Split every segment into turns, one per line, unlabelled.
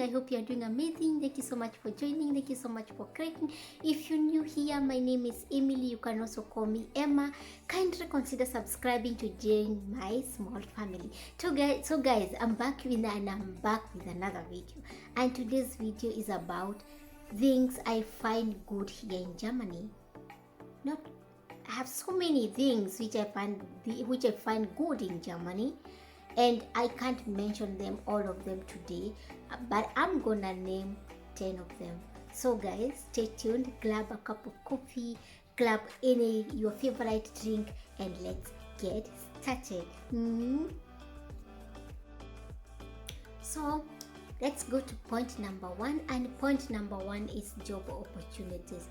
I hope you are doing amazing. Thank you so much for joining. Thank you so much for clicking. If you're new here, my name is Emily. You can also call me Emma. Kindly consider subscribing to join my small family. So guys, I'm back with another video. And today's video is about things I find good here in Germany. I have so many things which I find good in Germany, and I can't mention them all of them today, but I'm gonna name 10 of them. So guys, stay tuned, grab a cup of coffee, grab your favorite drink, and let's get started. So let's go to point number 1, and point number 1 is job opportunities.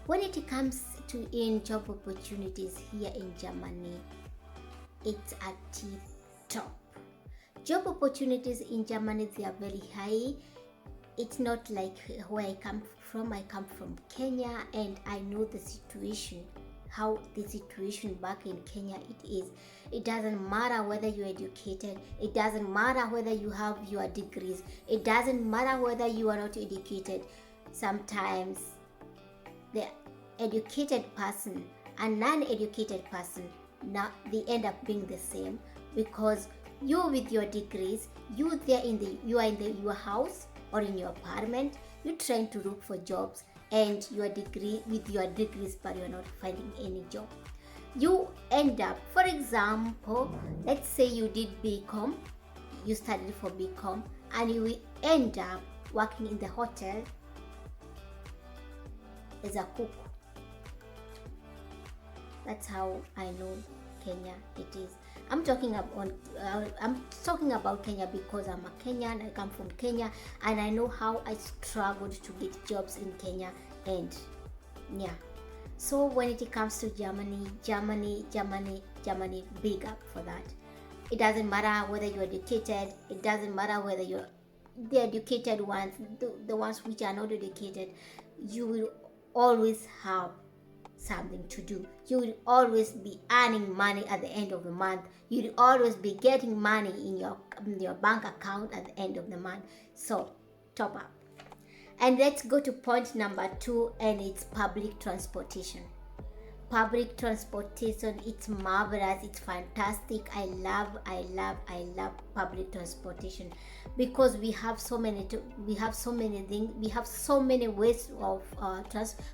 When it comes to job opportunities here in Germany, it's at the top. Job opportunities in Germany, they are very high. It's not like where I come from. I come from Kenya, and I know the situation, how the situation back in Kenya it is. It doesn't matter whether you're educated. It doesn't matter whether you have your degrees. It doesn't matter whether you are not educated. Sometimes the educated person and non-educated person, now they end up being the same, because you with your degrees, you are in your house or in your apartment, you're trying to look for jobs, and your degrees, but you're not finding any job. You end up, for example, let's say you did BCom, you studied for BCom, and you will end up working in the hotel as a cook. That's how I know Kenya it is. I'm talking about Kenya because I'm a Kenyan. I come from Kenya, and I know how I struggled to get jobs in Kenya. And yeah, so when it comes to Germany, big up for that. It doesn't matter whether you're educated. It doesn't matter whether you're the educated ones, the ones which are not educated. You will always have something to do. You will always be earning money at the end of the month. You will always be getting money in your bank account at the end of the month. So top up. And let's go to point number 2, and it's public transportation. Public transportation, it's marvelous, it's fantastic. I love public transportation, because we have so many things, we have so many ways of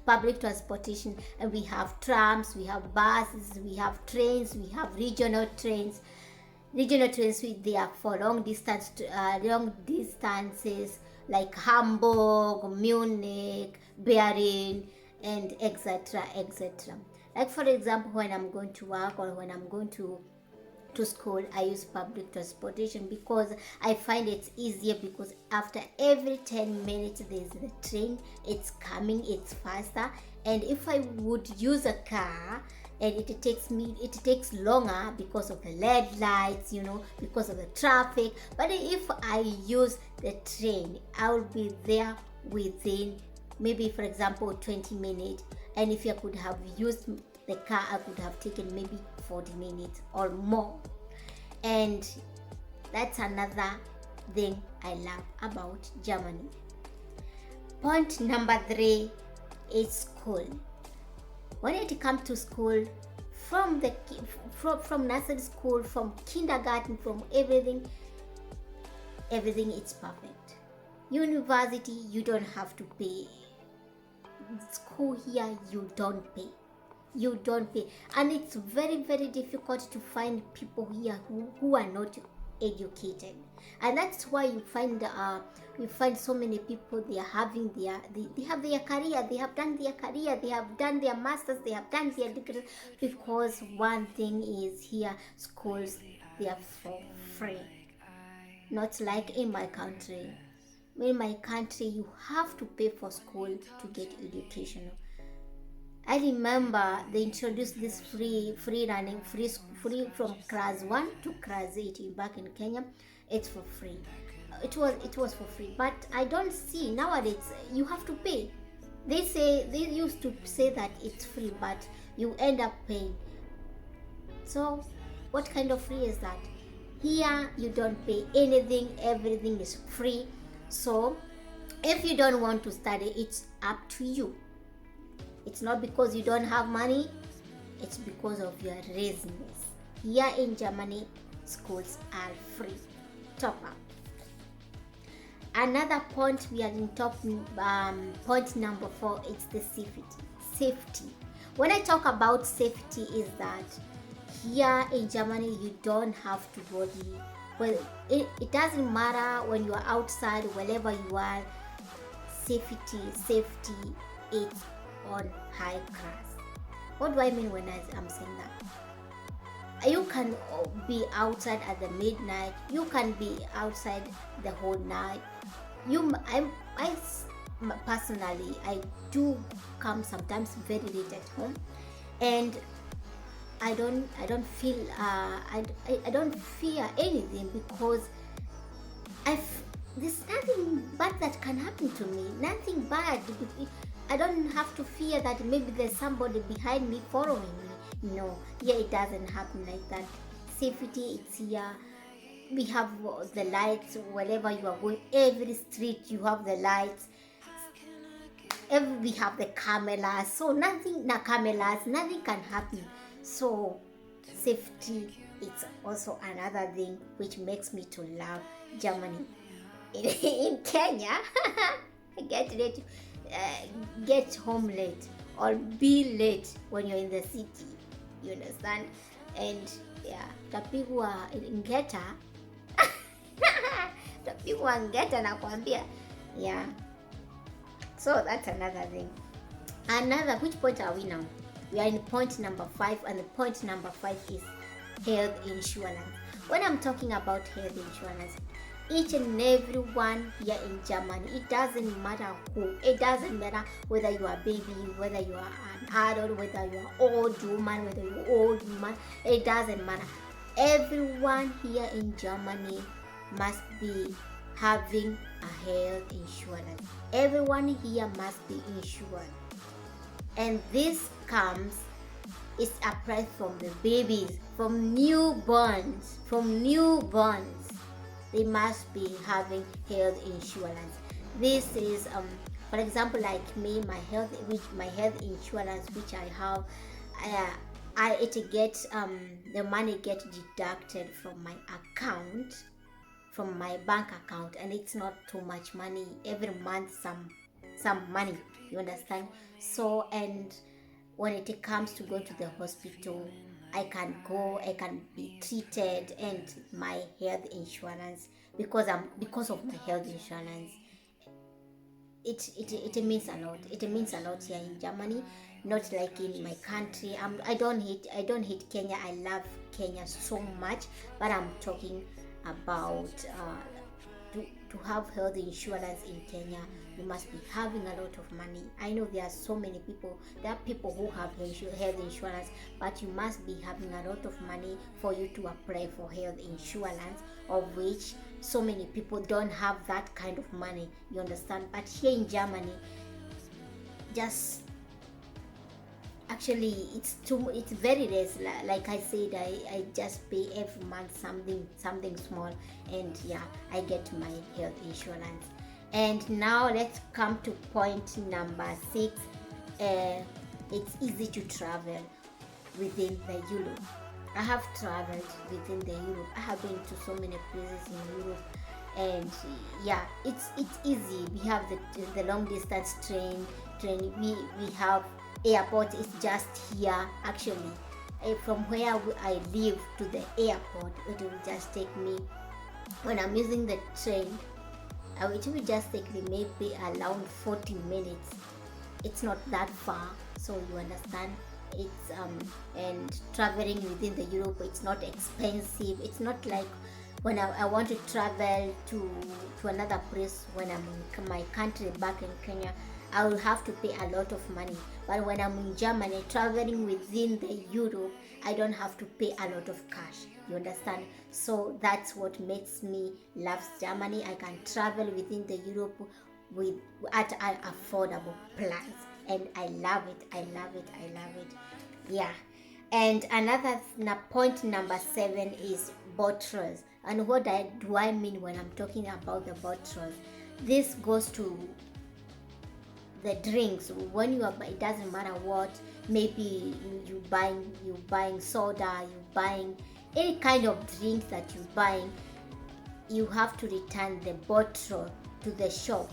public transportation, and we have trams, we have buses, we have trains, we have regional trains. They are for long distances like Hamburg, Munich, Berlin, and etc. Like for example, when I'm going to work or when I'm going to school, I use public transportation because I find it's easier, because after every 10 minutes there's the train. It's coming, it's faster. And if I would use a car, and it takes longer because of the red lights, because of the traffic. But if I use the train, I will be there within maybe, for example, 20 minutes. And if I could have used the car, I could have taken maybe 40 minutes or more. And that's another thing I love about Germany. Point number 3 is school. When it comes to school, from nursery school, from kindergarten, from everything is perfect. University, you don't have to pay. School here, you don't pay, and it's very, very difficult to find people here who are not educated. And that's why you find so many people, they have their career, they have done their career, they have done their masters, they have done their degrees, because one thing is, here schools, they are for free, not like in my country. In my country, you have to pay for school to get education. I remember they introduced this free from class 1 to class 8 back in Kenya. It's for free. It was for free, but I don't see nowadays you have to pay. They used to say that it's free, but you end up paying. So what kind of free is that? Here you don't pay anything, everything is free. So if you don't want to study, it's up to you. It's not because you don't have money, it's because of your laziness. Here in Germany, schools are free. Top up. Another point we are in point number 4 is the safety. When I talk about safety, is that here in Germany you don't have to worry. Well, it doesn't matter when you are outside, wherever you are. Safety is on high class. What do I mean when I'm saying that? You can be outside at the midnight. You can be outside the whole night. I personally, I do come sometimes very late at home, and I don't feel I don't fear anything, because there's nothing bad that can happen to me. Nothing bad. I don't have to fear that maybe there's somebody behind me following me. No, yeah, it doesn't happen like that. Safety, it's here. We have the lights wherever you are going. Every street you have the lights. We have the cameras. So nothing can happen. So safety is also another thing which makes me to love Germany. In Kenya, get home late or be late when you're in the city. You understand? And yeah, tapigwa ngeta tapigwa ngeta nakwambia. Yeah. So that's another thing. Which point are we now? We are in point number 5, and the point number 5 is health insurance. When I'm talking about health insurance, each and every one here in Germany, it doesn't matter who, it doesn't matter whether you are a baby, whether you are an adult, whether you are old woman, whether you're old man, it doesn't matter. Everyone here in Germany must be having a health insurance. Everyone here must be insured. And this is applied from the babies, from newborns. They must be having health insurance. This is, for example, like me, my health insurance which I have, the money gets deducted from my account, from my bank account, and it's not too much money. Every month, some money. You understand? So, and when it comes to going to the hospital, I can be treated, and my health insurance, because of my health insurance, it means a lot. It means a lot here in Germany, not like in my country. I don't hate Kenya. I love Kenya so much, but I'm talking about to have health insurance in Kenya, you must be having a lot of money. I know there are people who have health insurance, but you must be having a lot of money for you to apply for health insurance, of which so many people don't have that kind of money. You understand? But here in Germany, actually it's very less. Like I said, I just pay every month something small, and yeah, I get my health insurance. And now let's come to point number 6. It's easy to travel within the Europe. I have traveled within the Europe. I have been to so many places in Europe, and yeah, it's easy. We have the long distance train. We have airport is just here. Actually, from where I live to the airport, it will just take me, when I'm using the train, it will just take me maybe around 40 minutes. It's not that far, so you understand. It's and traveling within the Europe, it's not expensive. It's not like when I want to travel to another place when I'm in my country back in Kenya, I will have to pay a lot of money. But when I'm in Germany, traveling within the Europe, I don't have to pay a lot of cash. You understand? So that's what makes me love Germany. I can travel within the Europe at an affordable price, and I love it. Yeah. And another point number 7 is bottles. And what do I mean when I'm talking about the bottles? this goes to the drinks. When you are, it doesn't matter what, maybe you buying soda, you buying any kind of drink that you buying, you have to return the bottle to the shop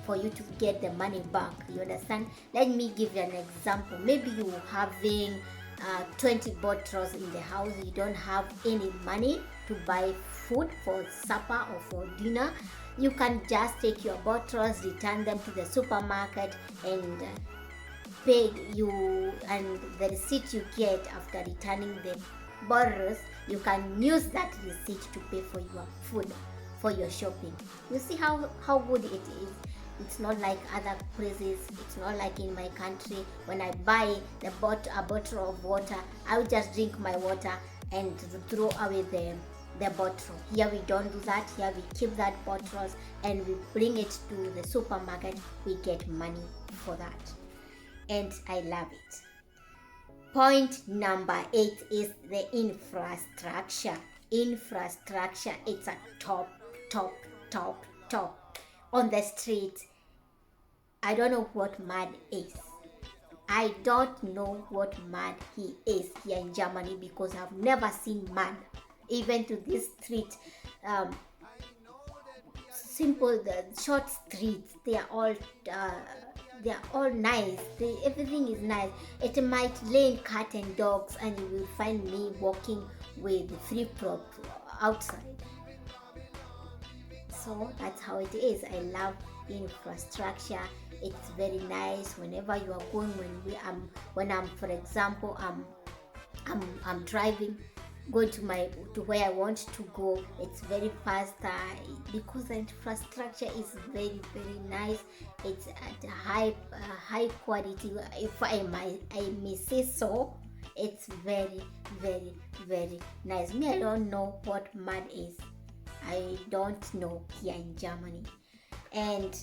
for you to get the money back. You understand? Let me give you an example. Maybe you having 20 bottles in the house, you don't have any money to buy food for supper or for dinner. You can just take your bottles, return them to the supermarket, and pay you, and the receipt you get after returning the bottles, you can use that receipt to pay for your food, for your shopping. You see how good it is. It's not like other places. It's not like in my country. When I buy a bottle of water, I will just drink my water and throw away the bottle. Here we don't do that. Here we keep that bottles and we bring it to the supermarket. We get money for that, and I love it. Point number 8 is the infrastructure. Infrastructure, it's a top on the street. I don't know what mud is. I don't know what mud he is here in Germany, because I've never seen mud. Even to this street, simple, the short streets, they are all nice. Everything is nice. It might lane cat and dogs, and you will find me walking with free prop outside. So that's how it is. I love infrastructure. It's very nice. Whenever you are going, when I'm for example, I'm driving, going to where I want to go, it's very faster because the infrastructure is very nice. It's at a high quality, if I may say so. It's very nice. Me, I don't know what mud is. I don't know here in Germany. And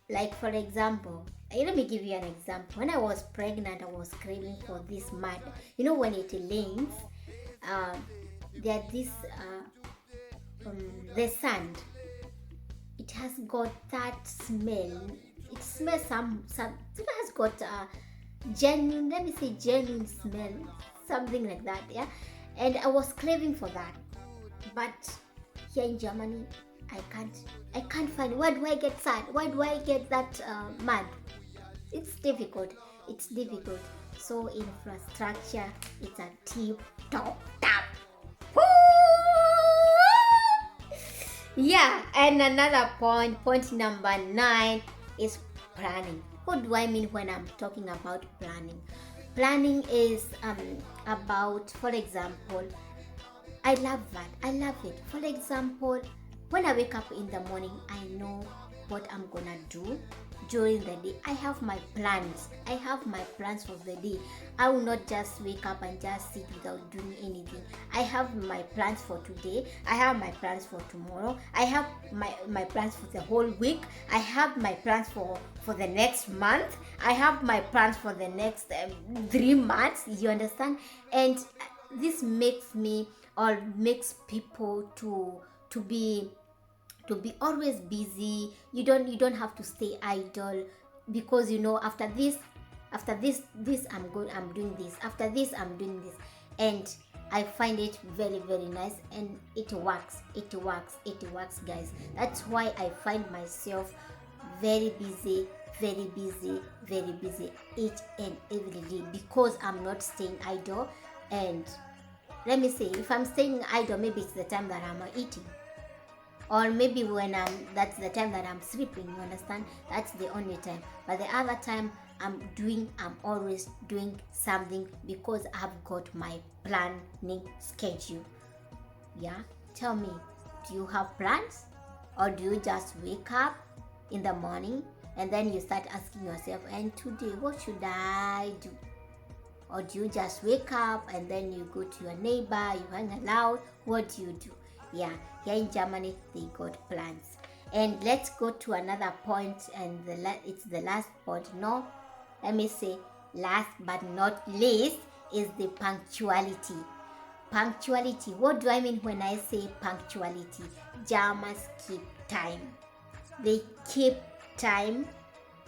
like for example, let me give you an example. When I was pregnant, I was craving for this mud. You know, when it rains, there this the sand, it has got that smell. It smells it has got a genuine, let me say genuine smell, something like that. Yeah, and I was craving for that, but here in Germany, I can't find. Where do I get sand? Why do I get that mud? It's difficult. So infrastructure, it's a tip top. Yeah, and another point number 9 is planning. What do I mean when I'm talking about planning? Planning is about, for example, I love it. For example, when I wake up in the morning, I know what I'm gonna do during the day. I have my plans. For the day. I will not just wake up and just sit without doing anything. I have my plans for today. I have my plans for tomorrow. I have my plans for the whole week. I have my plans for the next month. I have my plans for the next 3 months. You understand? And this makes me, or makes people to be always busy. You don't have to stay idle, because you know, after this I'm doing this, after this I'm doing this. And I find it very nice, and it works, guys. That's why I find myself very busy each and every day, because I'm not staying idle. And let me say, if I'm staying idle, maybe it's the time that I'm eating, or maybe that's the time that I'm sleeping. You understand? That's the only time. But the other time, I'm always doing something, because I've got my planning schedule. Yeah, tell me, do you have plans, or do you just wake up in the morning and then you start asking yourself, and today what should I do? Or do you just wake up and then you go to your neighbor, you hang out? What do you do? Yeah, here in Germany, they got plans. And let's go to another point, and it's the last point. No, let me say last but not least is the punctuality. Punctuality. What do I mean when I say punctuality? Germans keep time. they keep time.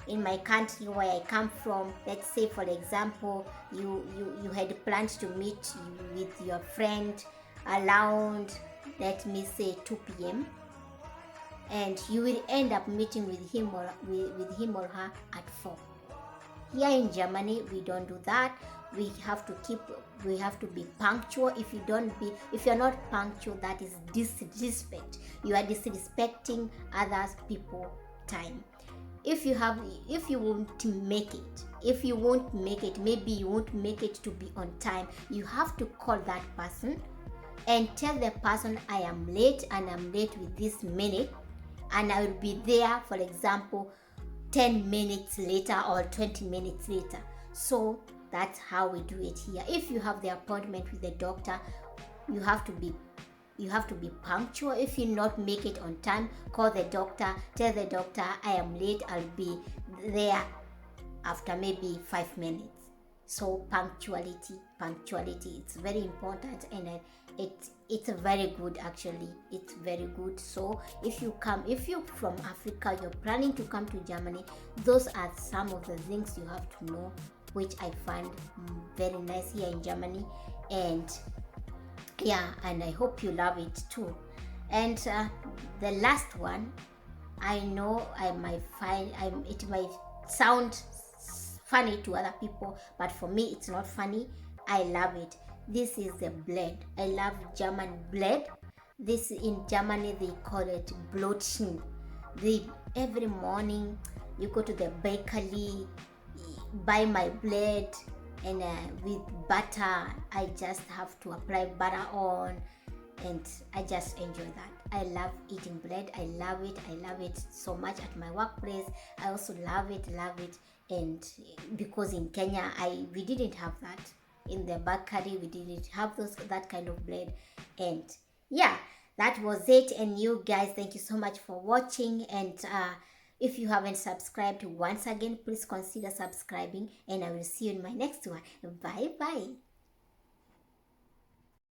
In my country where I come from, let's say for example, you had planned to meet with your friend around, let me say 2 p.m., and you will end up meeting with him or her at 4. Here in Germany, we don't do that. We have to be punctual. If you're not punctual, that is disrespect. You are disrespecting others people time. If you won't make it, maybe you won't make it to be on time, you have to call that person and tell the person, I am late and I'm late with this minute, and I will be there, for example, 10 minutes later or 20 minutes later. So that's how we do it here. If you have the appointment with the doctor, you have to be punctual. If you not make it on time, call the doctor, tell the doctor, I am late, I'll be there after maybe 5 minutes. So punctuality, it's very important, and it's very good, actually. It's very good. So if you're from Africa, you're planning to come to Germany, those are some of the things you have to know, which I find very nice here in Germany. And yeah, and I hope you love it too. And the last one, I know it might sound funny to other people, but for me it's not funny. I love it. This is the bread. I love German bread. This, in Germany they call it Brötchen. Every morning you go to the bakery, buy my bread, and with butter. I just have to apply butter on, and I just enjoy that. I love eating bread. I love it so much. At my workplace, I also love it. And because in Kenya, we didn't have that. In the bakery, we didn't have that kind of bread. And yeah, that was it. And you guys, thank you so much for watching. And if you haven't subscribed, once again, please consider subscribing, and I will see you in my next one. Bye bye.